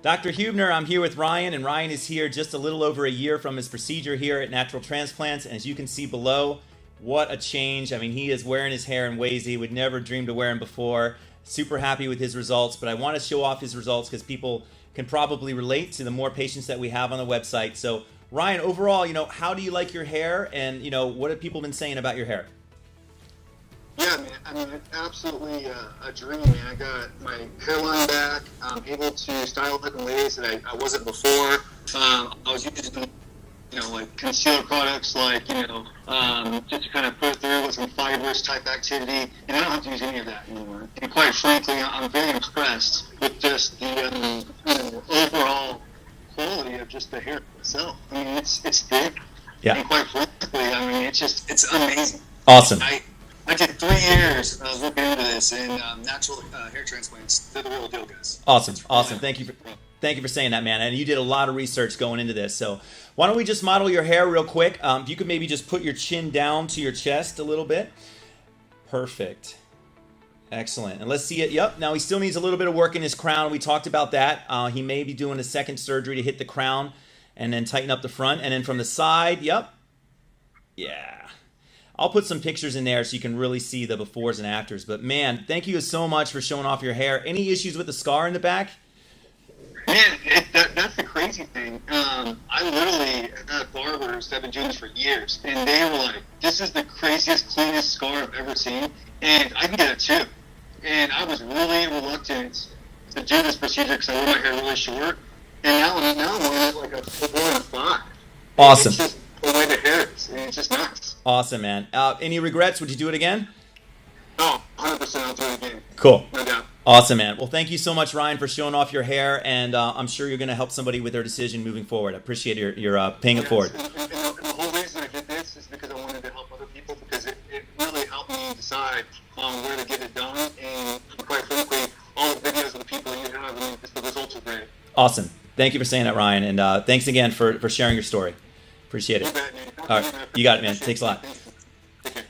Dr. Hubner, I'm here with Ryan, and Ryan is here just a little over a year from his procedure here at Natural Transplants. And as you can see below, what a change. I mean, he is wearing his hair in ways he would never dream to wear him before. Super happy with his results, but I want to show off his results because people can probably relate to the more patients that we have on the website. So Ryan, overall, how do you like your hair, and what have people been saying about your hair? Yeah, man. I mean, it's absolutely a dream, man. I got my hairline back. I'm able to style it in ways that I wasn't before. I was using, like concealer products, like, just to kind of put through with some fibrous type activity, and I don't have to use any of that anymore. And quite frankly, I'm very impressed with just the overall quality of just the hair itself. I mean, it's thick, yeah. And quite frankly, I mean, it's amazing. Awesome. I did 3 years looking into this, and natural hair transplants, they're the real deal, guys. Awesome. Thank you for saying that, man. And you did a lot of research going into this. So why don't we just model your hair real quick? If you could maybe just put your chin down to your chest a little bit. Perfect. Excellent. And let's see it. Yep. Now he still needs a little bit of work in his crown. We talked about that. He may be doing a second surgery to hit the crown and then tighten up the front. And then from the side, yep. Yeah. I'll put some pictures in there so you can really see the befores and afters. But man, thank you so much for showing off your hair. Any issues with the scar in the back? Man, that's the crazy thing. I literally had barbers that have been doing this for years, and they were like, this is the craziest, cleanest scar I've ever seen, and I can get it too. And I was really reluctant to do this procedure because I wore my hair really short, and now I'm wearing it like a 4 and a 5. Awesome. It's just the way the hair is, and it's just nice. Awesome, man. Any regrets? Would you do it again? Oh, 100%, I'll do it again. Cool. No doubt. Awesome, man. Well, thank you so much, Ryan, for showing off your hair, and I'm sure you're going to help somebody with their decision moving forward. I appreciate your paying it forward. And the whole reason I did this is because I wanted to help other people, because it really helped me decide on where to get it done, and quite frankly, all the videos of the people you have, I mean, the results are great. Awesome. Thank you for saying that, Ryan, and thanks again for sharing your story. Appreciate it. You bet, man. All right. You got it, man. Thanks a lot. Take care.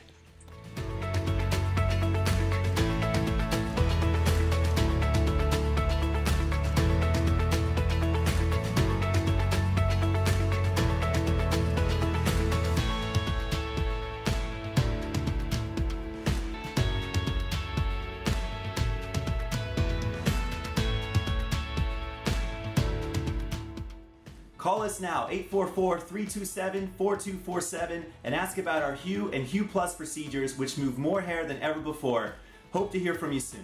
Call us now, 844-327-4247, and ask about our Hue and Hue Plus procedures, which move more hair than ever before. Hope to hear from you soon.